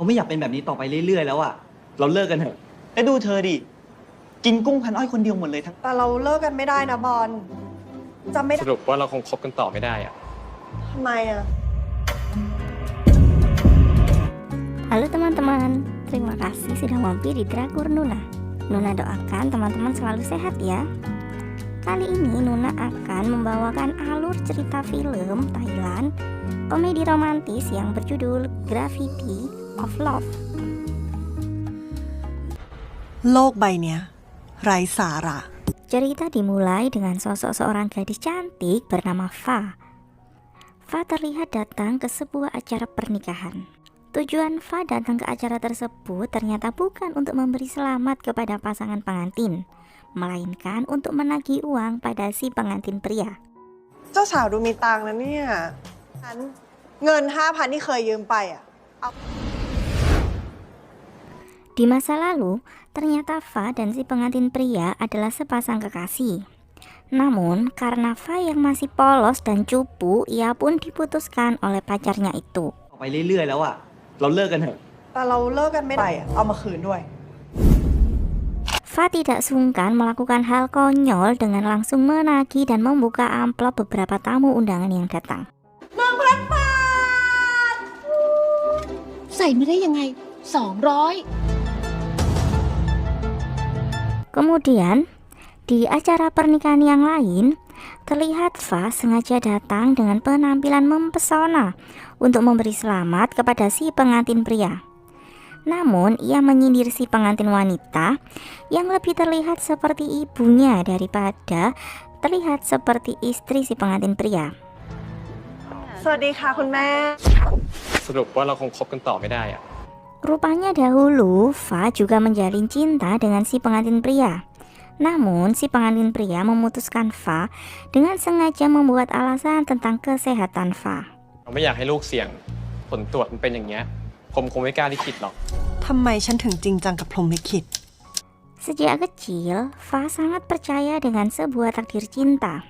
เราไม่อยากเป็นแบบนี้ต่อไปเรื่อยๆแล้วอะเราเลิกกันเถอะแล้วดูเธอดิกินกุ้งพันอ้อยคนเดียวหมดเลยทั้งแต่เราเลิกกันไม่ได้นะบอลจำไม่ได้ สรุปว่าเราคงคบกันต่อไม่ได้อะ ทำไมอะ Halo teman-teman, terima kasih sudah mampir di Drakor Nuna. Nuna doakan teman-teman selalu sehat ya. Kali ini Nuna akan membawakan alur cerita film Thailand komedi romantis yang berjudul Gravity of Love. โลกใบเนี้ยไร้สาระ Cerita dimulai dengan sosok seorang gadis cantik bernama Fa. Fa terlihat datang ke sebuah acara pernikahan. Tujuan Fa datang ke acara tersebut ternyata bukan untuk memberi selamat kepada pasangan pengantin, melainkan untuk menagih uang pada si pengantin pria. เจ้าสาวดูมีตังค์นะเนี่ยเงิน 5,000 ที่เคยยืมไปอะ Di masa lalu, ternyata Fa dan si pengantin pria adalah sepasang kekasih. Namun, karena Fa yang masih polos dan cupu, ia pun diputuskan oleh pacarnya itu. ต่อไปเรื่อยๆแล้วอะเราเลิกกันเถอะ แต่เราเลิกกันไม่ได้อะเอามาคืนด้วย Fa tidak sungkan melakukan hal konyol dengan langsung menagih dan membuka amplop beberapa tamu undangan yang datang. ใส่ไม่ได้ยังไง 200 Kemudian, di acara pernikahan yang lain, terlihat Fa sengaja datang dengan penampilan mempesona untuk memberi selamat kepada si pengantin pria. Namun, ia menyindir si pengantin wanita yang lebih terlihat seperti ibunya daripada terlihat seperti istri si pengantin pria. สวัสดีค่ะคุณแม่ สรุปว่าเราคงคบกันต่อไม่ได้อะ Rupanya dahulu Fa juga menjalin cinta dengan si pengantin pria. Namun si pengantin pria memutuskan Fa dengan sengaja membuat alasan tentang kesehatan Fa. เราไม่อยากให้ลูกเสี่ยงผลตรวจมันเป็นอย่างเงี้ยผมคงไม่กล้าลิขิตหรอก ทำไมฉันถึงจริงจังกับพรหมลิขิต Sejak kecil, Fa sangat percaya dengan sebuah takdir cinta.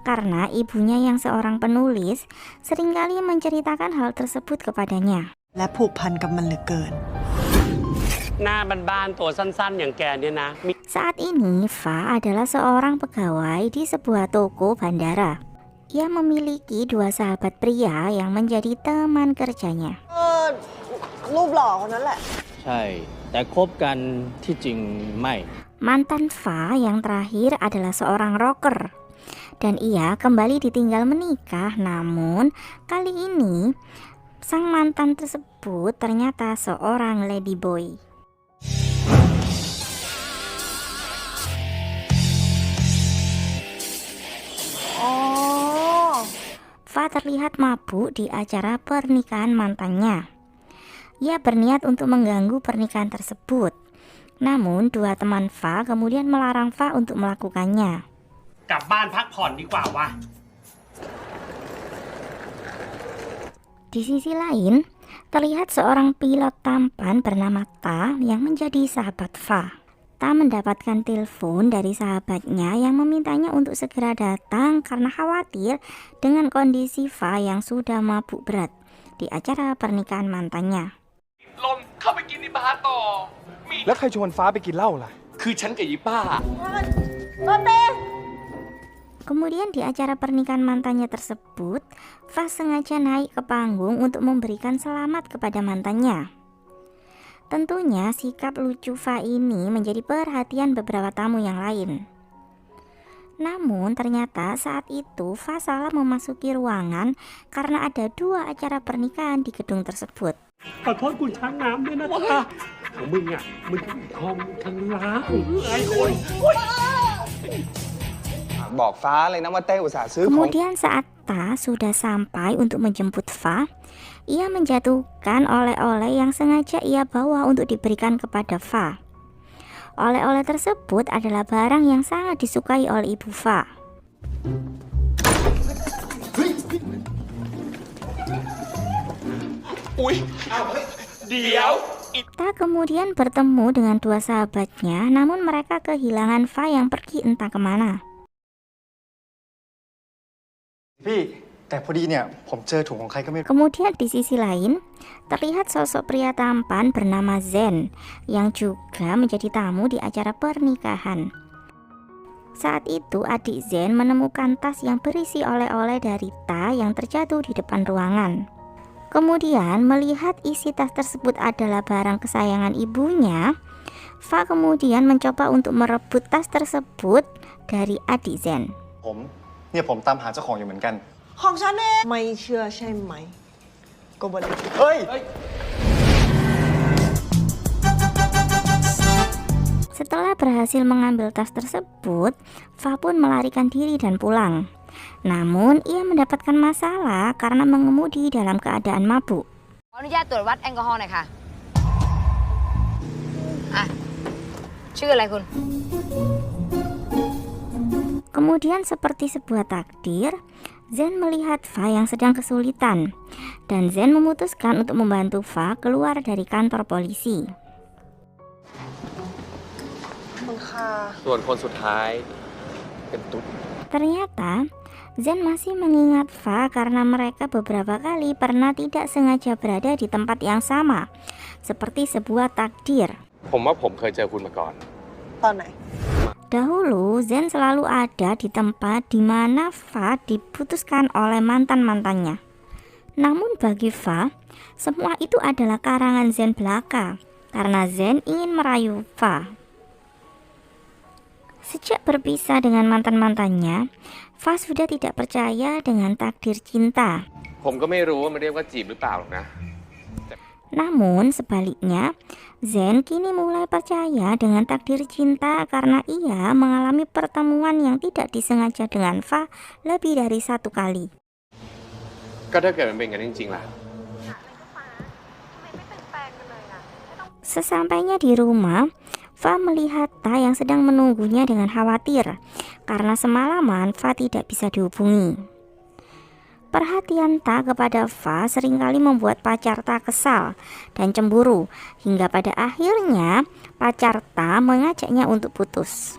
Karena ibunya yang seorang penulis seringkali menceritakan hal tersebut kepadanya. และผูกพันกับมันเหลือเกิน หน้าบ้านๆตัวสั้นๆ อย่างแกเนี่ยนะ Saat ini, Fa adalah seorang pegawai di sebuah toko bandara. Ia memiliki dua sahabat pria yang menjadi teman kerjanya. รูปหล่อคนนั้นแหละ ใช่ แต่คบกันที่จริงไม่ Mantan Fa yang terakhir adalah seorang rocker. Dan ia kembali ditinggal menikah, namun kali ini sang mantan tersebut ternyata seorang ladyboy. Fa terlihat mabuk di acara pernikahan mantannya. Ia berniat untuk mengganggu pernikahan tersebut. Namun dua teman Fa kemudian melarang Fa untuk melakukannya. กลับบ้านพักผ่อนดีกว่าวะ Di sisi lain, terlihat seorang pilot tampan bernama Ta yang menjadi sahabat Fa. Ta mendapatkan telepon dari sahabatnya yang memintanya untuk segera datang karena khawatir dengan kondisi Fa yang sudah mabuk berat di acara pernikahan mantannya. ลมเข้าไปกินในบาร์ต่อ แล้วใครชวนฟ้าไปกินเหล้าล่ะ คือฉันกับยีป้า Kemudian di acara pernikahan mantannya tersebut, Fa sengaja naik ke panggung untuk memberikan selamat kepada mantannya. Tentunya sikap lucu Fa ini menjadi perhatian beberapa tamu yang lain. Namun ternyata saat itu Fa salah memasuki ruangan karena ada dua acara pernikahan di gedung tersebut. ขอโทษคุณช้างน้ำด้วยนะคะของมึงอ่ะ มึงทองทั้งล้านไอ้คน บอกฟ้าเลยนะว่าเต้อุตส่าห์ซื้อของ Kemudian saat Ta sudah sampai untuk menjemput Fa, ia menjatuhkan oleh-oleh yang sengaja ia bawa untuk diberikan kepada Fa. Oleh-oleh tersebut adalah barang yang sangat disukai oleh ibu Fa. อุ๊ยเดี๋ยว Ta kemudian bertemu dengan dua sahabatnya, namun mereka kehilangan Fa yang pergi entah kemana. พี่ แต่พอดีเนี่ยผมเจอถุงของใครก็ไม่รู้ Kemudian di sisi lain, terlihat sosok pria tampan bernama Zen yang juga menjadi tamu di acara pernikahan. Saat itu adik Zen menemukan tas yang berisi oleh-oleh dari Ta yang terjatuh di depan ruangan. Kemudian melihat isi tas tersebut adalah barang kesayangan ibunya, Fa kemudian mencoba untuk merebut tas tersebut dari adik Zen. ผมตามหาเจ้าของอยู่เหมือนกัน ของฉันเองไม่เชื่อใช่ไหมก็บริ เฮ้ย Setelah berhasil mengambil tas tersebut, Fa pun melarikan diri dan pulang. Namun ia mendapatkan masalah karena mengemudi dalam keadaan mabuk. ขออนุญาตตรวจวัดแอลกอฮอล์หน่อยค่ะชื่ออะไรคุณ Kemudian seperti sebuah takdir, Zen melihat Fa yang sedang kesulitan, dan Zen memutuskan untuk membantu Fa keluar dari kantor polisi. คุณค่ะ ส่วนคนสุดท้ายเป็นตุ๊ด Ternyata Zen masih mengingat Fa karena mereka beberapa kali pernah tidak sengaja berada di tempat yang sama, seperti sebuah takdir. ผมว่าผมเคยเจอคุณมาก่อน ตอนไหน Dahulu Zen selalu ada di tempat di mana Fa diputuskan oleh mantan-mantannya. Namun bagi Fa, semua itu adalah karangan Zen belaka, karena Zen ingin merayu Fa. Sejak berpisah dengan mantan-mantannya, Fa sudah tidak percaya dengan takdir cinta. ผมก็ไม่รู้ว่ามันเรียกว่าจีบหรือเปล่าหรอกนะ Namun sebaliknya, Zen kini mulai percaya dengan takdir cinta karena ia mengalami pertemuan yang tidak disengaja dengan Fa lebih dari satu kali. ก็ถ้าเกิดมันเป็นอย่างนั้นจริงๆล่ะ Sesampainya di rumah, Fa melihat Ta yang sedang menunggunya dengan khawatir karena semalaman Fa tidak bisa dihubungi. Perhatian Ta kepada Fa seringkali membuat pacar Ta kesal dan cemburu, hingga pada akhirnya pacar Ta mengajaknya untuk putus.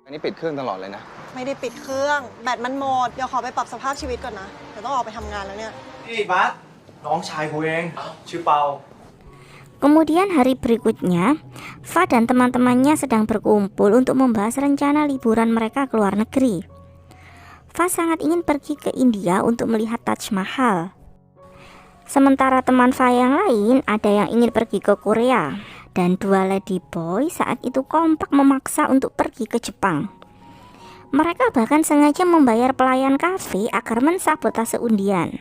อันนี้ปิดเครื่องตลอดเลยนะ ไม่ได้ปิดเครื่อง แบตมันหมด เดี๋ยวขอไปปรับสภาพชีวิตก่อนนะ เดี๋ยวต้องออกไปทำงานแล้วเนี่ย นี่บัสน้องชายกูเองชื่อเปา Kemudian hari berikutnya, Fa dan teman-temannya sedang berkumpul untuk membahas rencana liburan mereka ke luar negeri. Fa sangat ingin pergi ke India untuk melihat Taj Mahal. Sementara teman Fa yang lain ada yang ingin pergi ke Korea, dan dua lady boy saat itu kompak memaksa untuk pergi ke Jepang. Mereka bahkan sengaja membayar pelayan kafe agar mensabotase undian.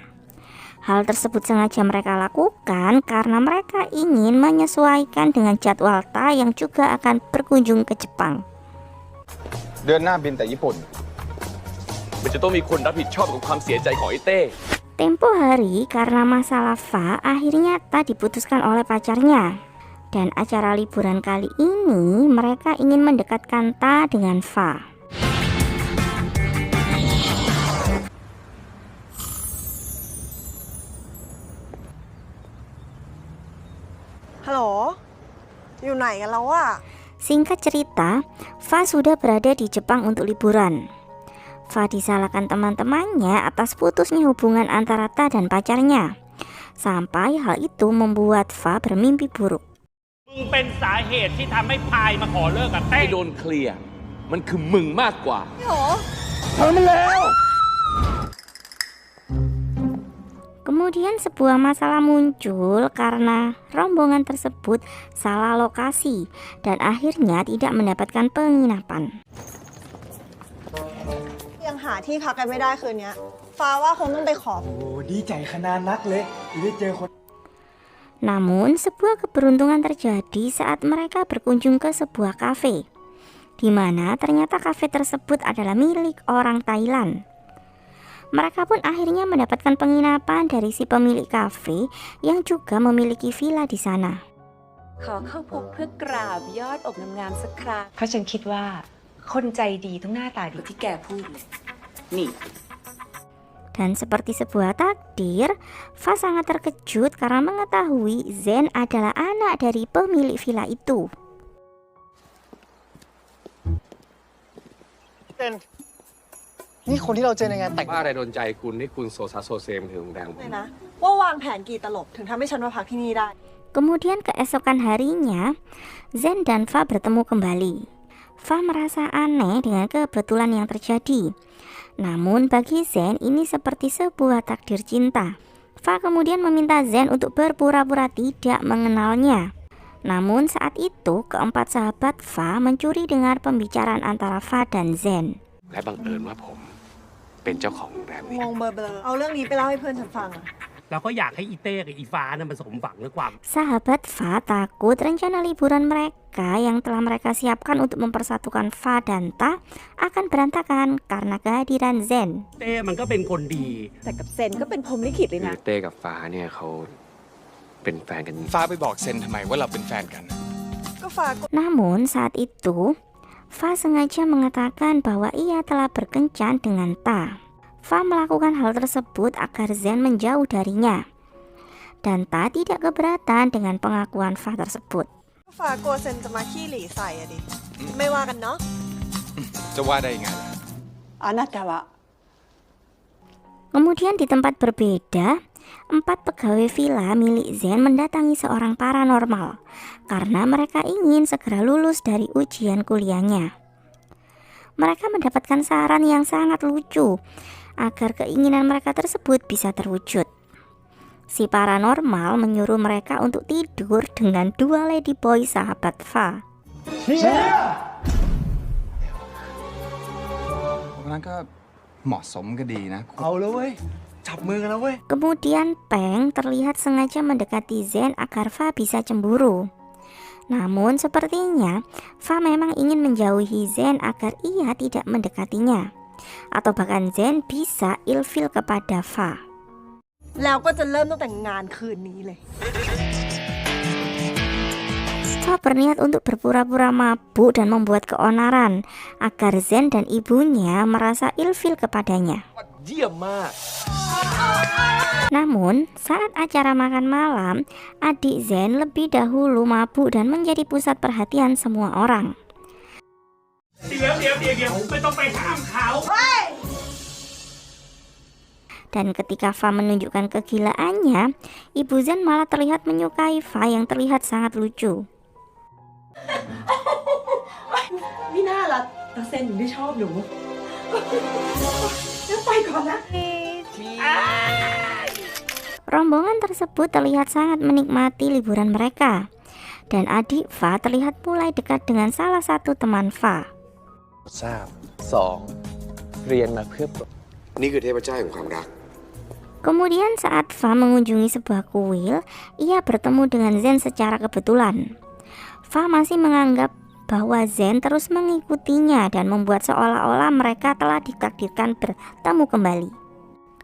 Hal tersebut sengaja mereka lakukan karena mereka ingin menyesuaikan dengan jadwal Ta yang juga akan berkunjung ke Jepang. เดือนหน้าบินแต่ญี่ปุ่น มันจะต้องมีคนรับผิดชอบกับความเสียใจของไอ้เต้ Tempo hari karena masalah Fa, akhirnya Ta diputuskan oleh pacarnya. Dan acara liburan kali ini mereka ingin mendekatkan Ta dengan Fa. Halo? อยู่ไหนกันแล้วอะ Singkat cerita, Fa sudah berada di Jepang untuk liburan. Fa disalahkan teman-temannya atas putusnya hubungan antara Ta dan pacarnya. Sampai hal itu membuat Fa bermimpi buruk. มึงเป็นสาเหตุที่ทำให้พายมาขอเลิกกับเต้ ให้โดนเคลียร์ มันคือมึงมากกว่า Kemudian sebuah masalah muncul karena rombongan tersebut salah lokasi dan akhirnya tidak mendapatkan penginapan. ยังหาที่พักกันไม่ได้คืนนี้ ฟ้าว่าคงต้องไปขอ โอ้ดีใจขนาดนักเลยที่ได้เจอคน Namun sebuah keberuntungan terjadi saat mereka berkunjung ke sebuah kafe, di mana ternyata kafe tersebut adalah milik orang Thailand. Mereka pun akhirnya mendapatkan penginapan dari si pemilik kafe yang juga memiliki villa di sana. ขอเข้าพบเพื่อกราบยอดอกงามๆสักครั้ง เพราะฉันคิดว่าคนใจดีต้องหน้าตาดี ที่แกพูดเลย นี่ Dan seperti sebuah takdir, Fa sangat terkejut karena mengetahui Zen adalah anak dari pemilik villa itu. เต้น นี่คนที่เราเจอในงานแต่ง ว่าอะไรโดนใจคุณให้คุณโซซัสโซเซมถึงโรงแรมผม เลยนะ ว่าวางแผนกี่ตลบถึงทำให้ฉันมาพักที่นี่ได้ Kemudian keesokan harinya, Zen dan Fa bertemu kembali. Fa merasa aneh dengan kebetulan yang terjadi. Namun bagi Zen ini seperti sebuah takdir cinta. Fa kemudian meminta Zen untuk berpura-pura tidak mengenalnya. Namun saat itu keempat sahabat Fa mencuri dengar pembicaraan antara Fa dan Zen. และบังเอิญว่าผมเป็นเจ้าของโรงแรมนี้ งงเบลอๆเอาเรื่องนี้ไปเล่าให้เพื่อนฉันฟังอะ เราก็อยากให้อีเต้กับอีฟ้านั้นมันสมหวังในความ Sahabat Fa takut rencana liburan mereka yang telah mereka siapkan untuk mempersatukan Fa dan Ta akan berantakan karena kehadiran Zen. เต้มันก็เป็นคนดี แต่กับเซนก็เป็นพรหมลิขิตเลย คือ นะ เต้กับฟ้าเนี่ยเขาเป็นแฟนกัน ฟ้าไปบอกเซนทำไมว่าเราเป็นแฟนกัน ก็ฝาก Namun saat itu Fa sengaja mengatakan bahwa ia telah berkencan dengan Ta. Fa melakukan hal tersebut agar Zen menjauh darinya. Dan Ta tidak keberatan dengan pengakuan Fa tersebut. ก็ฝากกลัวเซนจะมาขี้หลีใส่อะดิ ไม่ว่ากันเนาะ จะว่าได้ยังไงล่ะ อานาตาวะ Kemudian di tempat berbeda, 4 pegawai villa milik Zen mendatangi seorang paranormal karena mereka ingin segera lulus dari ujian kuliahnya. Mereka mendapatkan saran yang sangat lucu agar keinginan mereka tersebut bisa terwujud. Si paranormal menyuruh mereka untuk tidur dengan 2 ladyboy sahabat Fa. นั้นก็เหมาะสมก็ดีนะ เอาแล้วเว้ย จับมือกันแล้วเว้ย Kemudian Peng terlihat sengaja mendekati Zen agar Fa bisa cemburu. Namun sepertinya Fa memang ingin menjauhi Zen agar ia tidak mendekatinya. Atau bahkan Zen bisa ilfil kepada Fa. แล้วก็จะเริ่มตั้งแต่งานคืนนี้เลย Fa berniat untuk berpura-pura mabuk dan membuat keonaran agar Zen dan ibunya merasa ilfil kepadanya. เยี่ยมมาก Namun, saat acara makan malam, adik Zen lebih dahulu mabuk dan menjadi pusat perhatian semua orang. เดี๋ยวไม่ต้องไปห้ามเขา Dan ketika Fa menunjukkan kegilaannya, ibu Zen malah terlihat menyukai Fa yang terlihat sangat lucu. ไม่น่าละตาเซนถึงได้ชอบหนูจะไปก่อนนะ Rombongan tersebut terlihat sangat menikmati liburan mereka. Dan adik Fa terlihat mulai dekat dengan salah satu teman Fa. ทราบ2 เรียนมาเพื่อ นี่คือเทพเจ้าแห่งความรัก Kemudian saat Fa mengunjungi sebuah kuil, ia bertemu dengan Zen secara kebetulan. Fa masih menganggap bahwa Zen terus mengikutinya dan membuat seolah-olah mereka telah ditakdirkan bertemu kembali.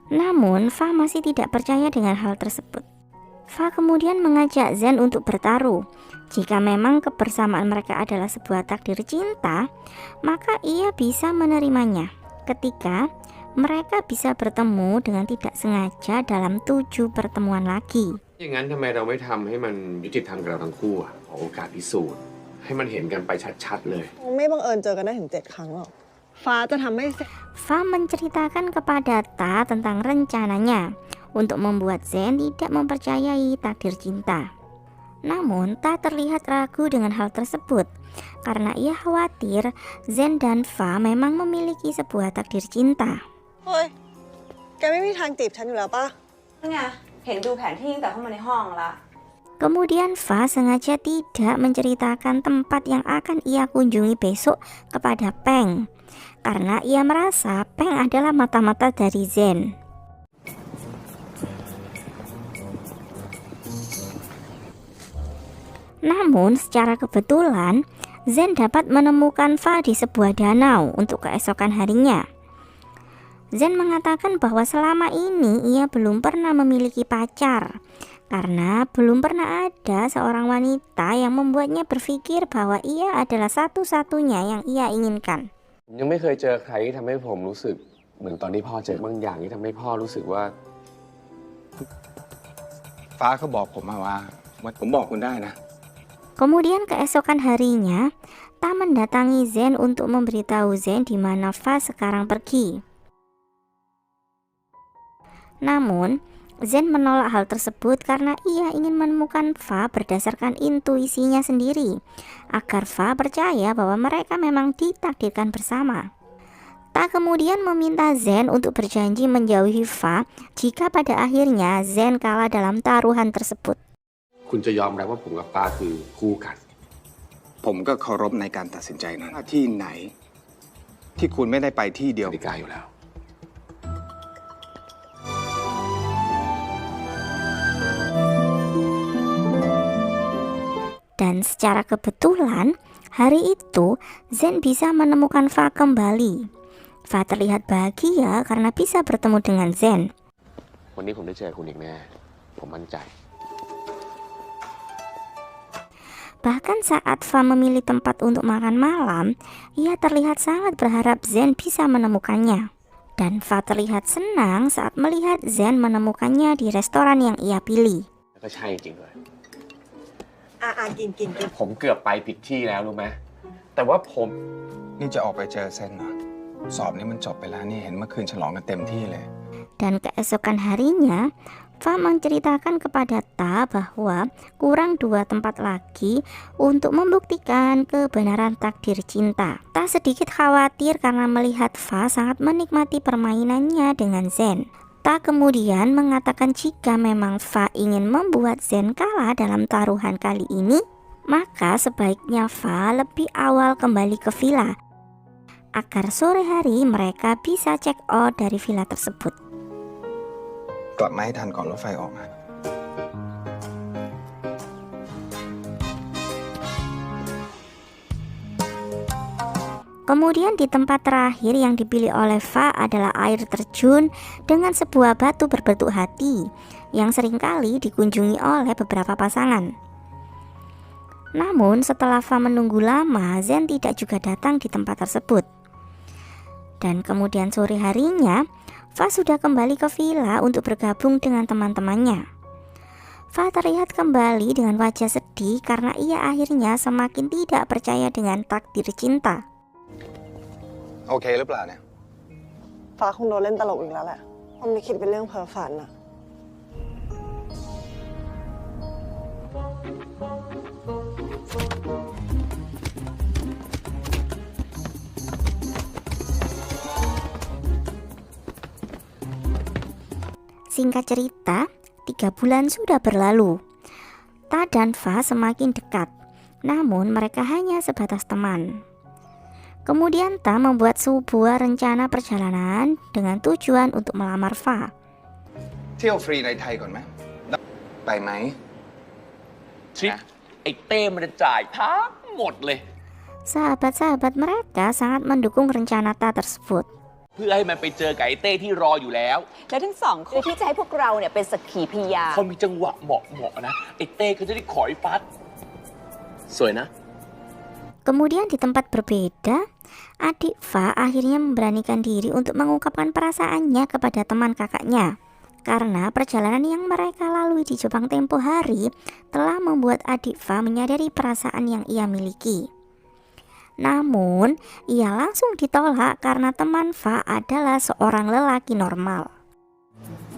Namun, Fa masih tidak percaya dengan hal tersebut. Fa kemudian mengajak Zen untuk bertaruh. Jika memang kebersamaan mereka adalah sebuah takdir cinta, maka ia bisa menerimanya ketika mereka bisa bertemu dengan tidak sengaja dalam 7 pertemuan lagi. อย่างนั้นทำไมเราไม่ทำให้มันยุติธรรมกับเราทั้งคู่อ่ะขอโอกาสพิสูจน์ให้มันเห็นกันไปชัดๆเลย ไม่บังเอิญเจอกันได้ถึง 7 ครั้งหรอก ฟ้าจะทำให้ Fa menceritakan kepada Ta tentang rencananya untuk membuat Zen tidak mempercayai takdir cinta. Namun Ta terlihat ragu dengan hal tersebut karena ia khawatir Zen dan Fa memang memiliki sebuah takdir cinta. เฮ้ย แกไม่มีทางจีบฉันอยู่แล้วปะ ไง เห็นดูแผนที่ตั้งแต่เข้ามาในห้องละ Kemudian Fa sengaja tidak menceritakan tempat yang akan ia kunjungi besok kepada Peng karena ia merasa Peng adalah mata-mata dari Zen. Namun secara kebetulan Zen dapat menemukan Fa di sebuah danau untuk keesokan harinya. Zen mengatakan bahwa selama ini ia belum pernah memiliki pacar karena belum pernah ada seorang wanita yang membuatnya berpikir bahwa ia adalah satu-satunya yang ia inginkan. ยังไม่เคยเจอใครที่ทำให้ผมรู้สึกเหมือนตอนที่พ่อเจอบางอย่างที่ทำให้พ่อรู้สึกว่า ฟ้าเขาบอกผมมาว่าผมบอกคุณได้นะ Kemudian keesokan harinya, Ta mendatangi Zen untuk memberitahu Zen di mana Fa sekarang pergi. Namun, Zen menolak hal tersebut karena ia ingin menemukan Fa berdasarkan intuisinya sendiri, agar Fa percaya bahwa mereka memang ditakdirkan bersama. Tak kemudian meminta Zen untuk berjanji menjauhi Fa jika pada akhirnya Zen kalah dalam taruhan tersebut. คุณจะยอมรับว่าผมกับฟ้าคือคู่กัน ผมก็เคารพในการตัดสินใจนั้นที่ไหน ที่คุณไม่ได้ไปที่เดียว กติกาอยู่แล้ว Dan secara kebetulan, hari itu Zen bisa menemukan Fa kembali. Fa terlihat bahagia karena bisa bertemu dengan Zen. วันนี้ผมได้เจอคุณอีกแน่ผมมั่นใจ Bahkan saat Fa memilih tempat untuk makan malam, ia terlihat sangat berharap Zen bisa menemukannya. Dan Fa terlihat senang saat melihat Zen menemukannya di restoran yang ia pilih. แล้วก็ใช่จริงด้วย กิน ผมเกือบไปผิดที่แล้วรู้ไหมแต่ว่าผม นี่จะออกไปเจอเซนเหรอ สอบนี้มันจบไปแล้วนี่เห็นเมื่อคืนฉลองกันเต็มที่เลย Dan keesokan harinya, Fa menceritakan kepada Ta bahwa kurang 2 tempat lagi untuk membuktikan kebenaran takdir cinta. Ta sedikit khawatir karena melihat Fa sangat menikmati permainannya dengan Zen. Ta kemudian mengatakan jika memang Fa ingin membuat Zen kalah dalam taruhan kali ini, maka sebaiknya Fa lebih awal kembali ke villa, agar sore hari mereka bisa check out dari villa tersebut. กลับมาให้ทันก่อนรถไฟออกนะ Kemudian di tempat terakhir yang dipilih oleh Fa adalah air terjun dengan sebuah batu berbentuk hati yang seringkali dikunjungi oleh beberapa pasangan. Namun setelah Fa menunggu lama, Zen tidak juga datang di tempat tersebut. Dan kemudian sore harinya, Fa sudah kembali ke villa untuk bergabung dengan teman-temannya. Fa terlihat kembali dengan wajah sedih karena ia akhirnya semakin tidak percaya dengan takdir cinta. โอเคหรือเปล่าเนี่ย ฟ้าคงโดนเล่นตลกอีกแล้วแหละผมไม่คิดเป็นเรื่องเพ้อฝันอะ Singkat cerita, 3 bulan sudah berlalu. Ta dan Fa semakin dekat, namun mereka hanya sebatas teman. Kemudian Ta membuat sebuah rencana perjalanan dengan tujuan untuk melamar Fa. เที่ยวฟรีในไทยก่อนไหมไปไหม ทริปไอ้เต้มันจะจ่ายทั้งหมดเลย Sahabat-sahabat mereka sangat mendukung rencana Ta tersebut. เพื่อให้มันไปเจอกับไอ้เต้ที่รออยู่แล้ว แล้วทั้งสองคนที่จะให้พวกเราเนี่ยเป็นสักขีพยาน พอมีจังหวะเหมาะนะไอ้เต้ก็จะได้ขอยฟัดสวยนะ Kemudian di tempat berbeda, adik Fa akhirnya memberanikan diri untuk mengungkapkan perasaannya kepada teman kakaknya. Karena perjalanan yang mereka lalui di Jepang tempo hari telah membuat adik Fa menyadari perasaan yang ia miliki. Namun, ia langsung ditolak karena teman Fa adalah seorang lelaki normal.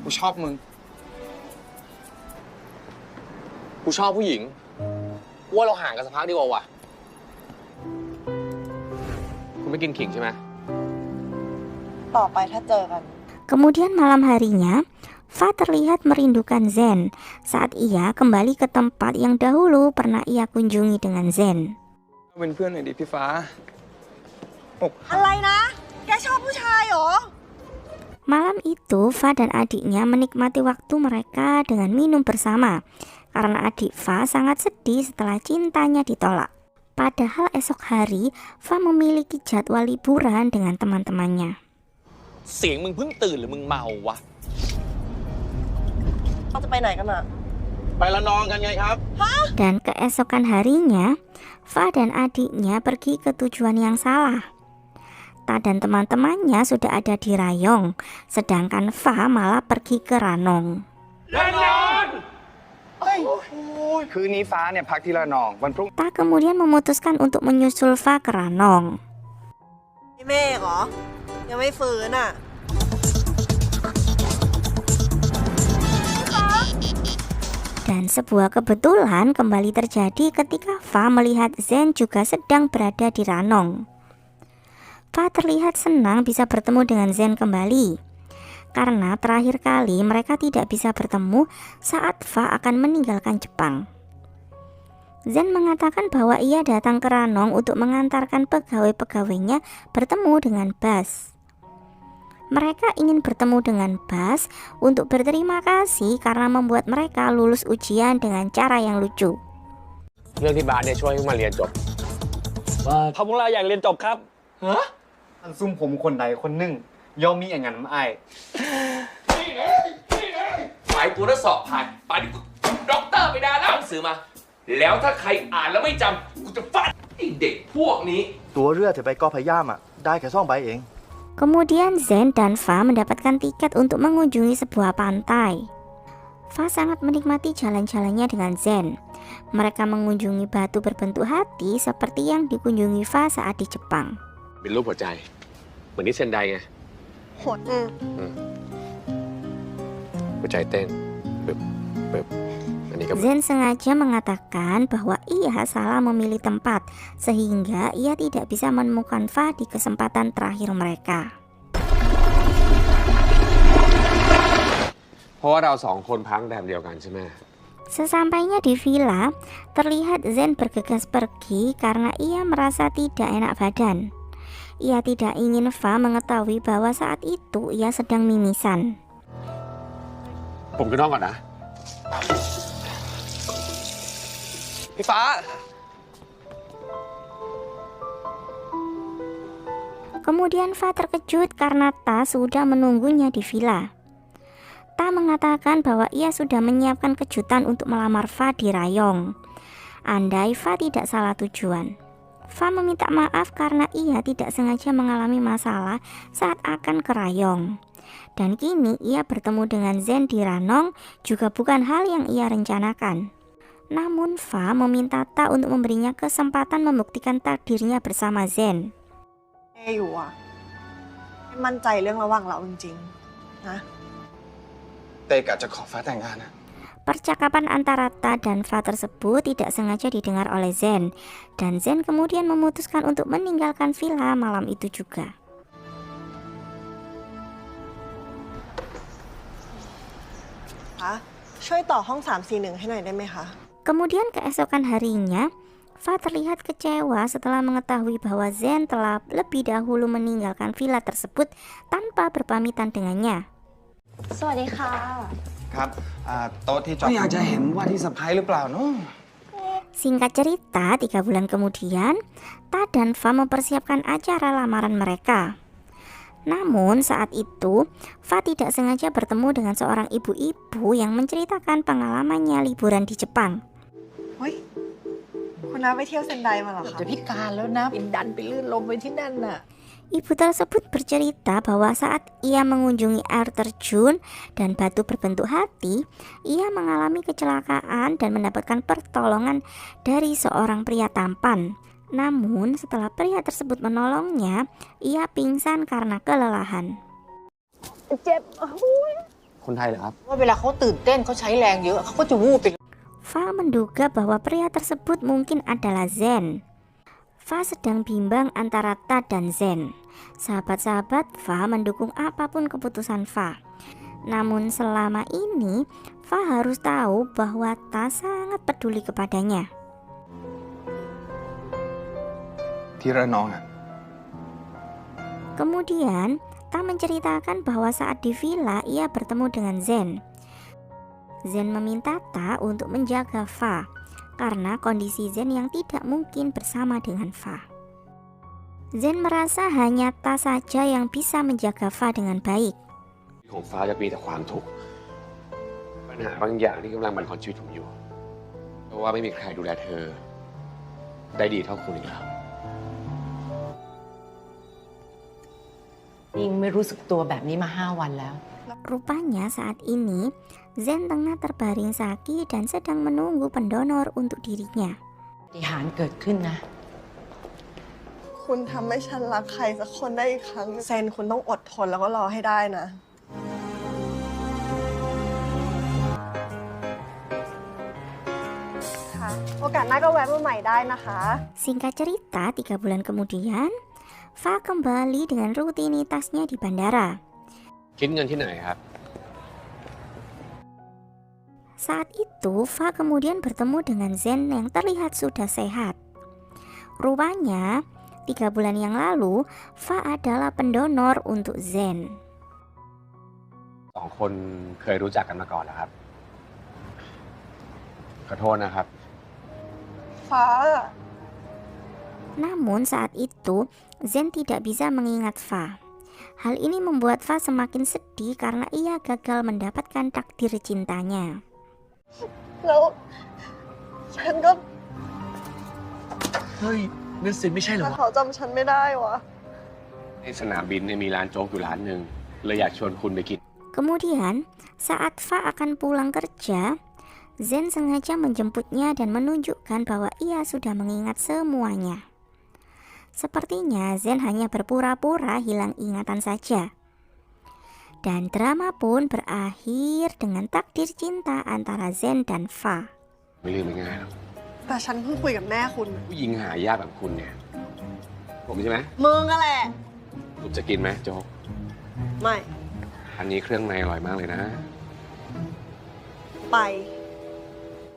กูชอบมึง กูชอบผู้หญิง ว่าเราห่างกันสักพักดีกว่าวะ คุณไม่กินขิงใช่ไหม ต่อไปถ้าเจอกัน Kemudian malam harinya, Fa terlihat merindukan Zen saat ia kembali ke tempat yang dahulu pernah ia kunjungi dengan Zen. เป็นเพื่อนหน่อยดิพี่ฟ้า อะไรนะ แกชอบผู้ชายเหรอ Malam itu, Fa dan adiknya menikmati waktu mereka dengan minum bersama karena adik Fa sangat sedih setelah cintanya ditolak. Padahal esok hari, Fa memiliki jadwal liburan dengan teman-temannya. เสียงมึงเพิ่งตื่นหรือมึงเมาวะ เราจะไปไหนกันอะ ไปละนองกันไงครับ Dan keesokan harinya, Fa dan adiknya pergi ke tujuan yang salah. Ta dan teman-temannya sudah ada di Rayong, sedangkan Fa malah pergi ke Ranong. คืนนี้ฟ้าเนี่ยพักที่ระนองวันพรุ่ง Ta kemudian memutuskan untuk menyusul Fa ke Ranong. พี่เมฆเหรอ ยังไม่ฟื้นอะ Dan sebuah kebetulan kembali terjadi ketika Fa melihat Zen juga sedang berada di Ranong. Fa terlihat senang bisa bertemu dengan Zen kembali, karena terakhir kali mereka tidak bisa bertemu saat Fa akan meninggalkan Jepang. Zen mengatakan bahwa ia datang ke Ranong untuk mengantarkan pegawai-pegawainya bertemu dengan Bas. Mereka ingin bertemu dengan Bas untuk berterima kasih karena membuat mereka lulus ujian dengan cara yang lucu. เรื่องที่บาสเนี่ยช่วยให้มาเรียนจบ เขาพวกเราอยากเรียนจบครับ ฮะอันซุ่มผมคนใดคนหนึ่งยอมมีอย่างนั้นไอ้ ฝ่ายกูทดสอบผ่านป่านนี้กูด็อกเตอร์ไปได้แล้วหนังสือมา แล้วถ้าใครอ่านแล้วไม่จำกูจะฟาดไอ้เด็กพวกนี้ ตัวเรือถือไปก็พยายามได้แค่2 ใบเอง Kemudian Zen dan Fa mendapatkan tiket untuk mengunjungi sebuah pantai. Fa sangat menikmati jalan-jalannya dengan Zen. Mereka mengunjungi batu berbentuk hati seperti yang dikunjungi Fa saat di Jepang. เป็นรูปหัวใจ เหมือนที่เซนไดไง โหด หัวใจเต้นปึ๊บปึ๊บอันนี้ก็ Zen sengaja mengatakan bahwa ia salah memilih tempat, sehingga ia tidak bisa menemukan Fa di kesempatan terakhir mereka. เพราะว่าเรา2 คนพักแรมเดียวกันใช่ไหม Sesampainya di villa, terlihat Zen bergegas pergi karena ia merasa tidak enak badan. Ia tidak ingin Fa mengetahui bahwa saat itu ia sedang mimisan. ผมขึ้นห้องก่อนนะ พี่ฟ้า Kemudian Fa terkejut karena Ta sudah menunggunya di villa. Ta mengatakan bahwa ia sudah menyiapkan kejutan untuk melamar Fa di Rayong. Andai Fa tidak salah tujuan. Fa meminta maaf karena ia tidak sengaja mengalami masalah saat akan ke Rayong. Dan kini ia bertemu dengan Zen di Ranong juga bukan hal yang ia rencanakan. Namun Fa meminta Ta untuk memberinya kesempatan membuktikan takdirnya bersama Zen. อยู่อะให้มั่นใจเรื่องระหว่างเราจริงๆนะ เตกะจะขอฟ้าแต่งงานนะ Percakapan antara Ta dan Fa tersebut tidak sengaja didengar oleh Zen, dan Zen kemudian memutuskan untuk meninggalkan villa malam itu juga.ช่วยต่อห้อง341ให้หน่อยได้ไหมคะ Kemudian keesokan harinya, Fa terlihat kecewa setelah mengetahui bahwa Zen telah lebih dahulu meninggalkan villa tersebut tanpa berpamitan dengannya. สวัสดีค่ะ ครับโต๊ะที่จอดอยากจะเห็นว่าที่สะพายหรือเปล่าเนาะ Singkat cerita, 3 bulan kemudian, Ta dan Fa mempersiapkan acara lamaran mereka. Namun saat itu, Fa tidak sengaja bertemu dengan seorang ibu-ibu yang menceritakan pengalamannya liburan di Jepang. เฮ้ย คุณน้าไปเที่ยวเซนไดมาเหรอคะ จะพิการแล้วนะเป็นดันไปลื่นลมไปที่นั่นน่ะ Ibu tersebut bercerita bahwa saat ia mengunjungi air terjun dan batu berbentuk hati, ia mengalami kecelakaan dan mendapatkan pertolongan dari seorang pria tampan. Namun setelah pria tersebut menolongnya, ia pingsan karena kelelahan. เจ็บ คนไทยเหรอครับ ว่าเวลาเขาตื่นเต้นเขาใช้แรงเยอะเขาก็จะวูบไป Fa menduga bahwa pria tersebut mungkin adalah Zen. Fa sedang bimbang antara Ta dan Zen. Sahabat-sahabat Fa mendukung apapun keputusan Fa. Namun selama ini, Fa harus tahu bahwa Ta sangat peduli kepadanya. ที่ระนอง Kemudian, Ta menceritakan bahwa saat di villa ia bertemu dengan Zen. Zen meminta Ta untuk menjaga Fa karena kondisi Zen yang tidak mungkin bersama dengan Fa. Zen merasa hanya Ta saja yang bisa menjaga Fa dengan baik. ของฟ้าจะมีแต่ความทุกข์ปัญหาบางอย่างที่กำลังบั่นทอนชีวิตผมอยู่ เพราะว่าไม่มีใครดูแลเธอ ได้ดีเท่าคุณอีกแล้ว ยิ่งไม่รู้สึกตัวแบบนี้มา5 วันแล้ว Rupanya saat ini Zen tengah terbaring sakit dan sedang menunggu pendonor untuk dirinya. ปาฏิหาริย์เกิดขึ้นนะ คุณทำให้ฉันรักใครสักคนได้อีกครั้ง เซนคุณต้องอดทนแล้วก็รอให้ได้นะ ค่ะ โอกาสหน้าก็แวะมาใหม่ได้นะคะ Singkat cerita, 3 bulan kemudian, Fa kembali dengan rutinitasnya di bandara. คิดเงินที่ไหนครับ Saat itu, Fa kemudian bertemu dengan Zen yang terlihat sudah sehat. Rupanya, 3 bulan yang lalu, Fa adalah pendonor untuk Zen. 2 คนเคยรู้จักกันมาก่อนแล้วครับ ขอโทษนะครับ ฟ้า Namun saat itu, Zen tidak bisa mengingat Fa. Hal ini membuat Fa semakin sedih karena ia gagal mendapatkan takdir cintanya. แล้วฉันก็ เฮ้ยนั่นซินไม่ใช่เหรอ แต่ วะ เขาจำฉันไม่ได้วะ ในสนามบินเนี่ยมีร้านโจ๊กอยู่ร้านหนึ่งเลยอยากชวนคุณไปกิน Kemudian, saat Fa akan pulang kerja, Zen sengaja menjemputnya dan menunjukkan bahwa ia sudah mengingat semuanya. Sepertinya Zen hanya berpura-pura hilang ingatan saja. Dan drama pun berakhir dengan takdir cinta antara Zen dan Fa. ไม่ลืมง่ายๆหรอก แต่ฉันเพิ่งคุยกับแม่คุณ ผู้หญิงหายากแบบคุณเนี่ย ผมใช่ไหม มึงอะแหละ คุณจะกินไหมโจ๊ก ไม่ อันนี้เครื่องในอร่อยมากเลยนะ ไป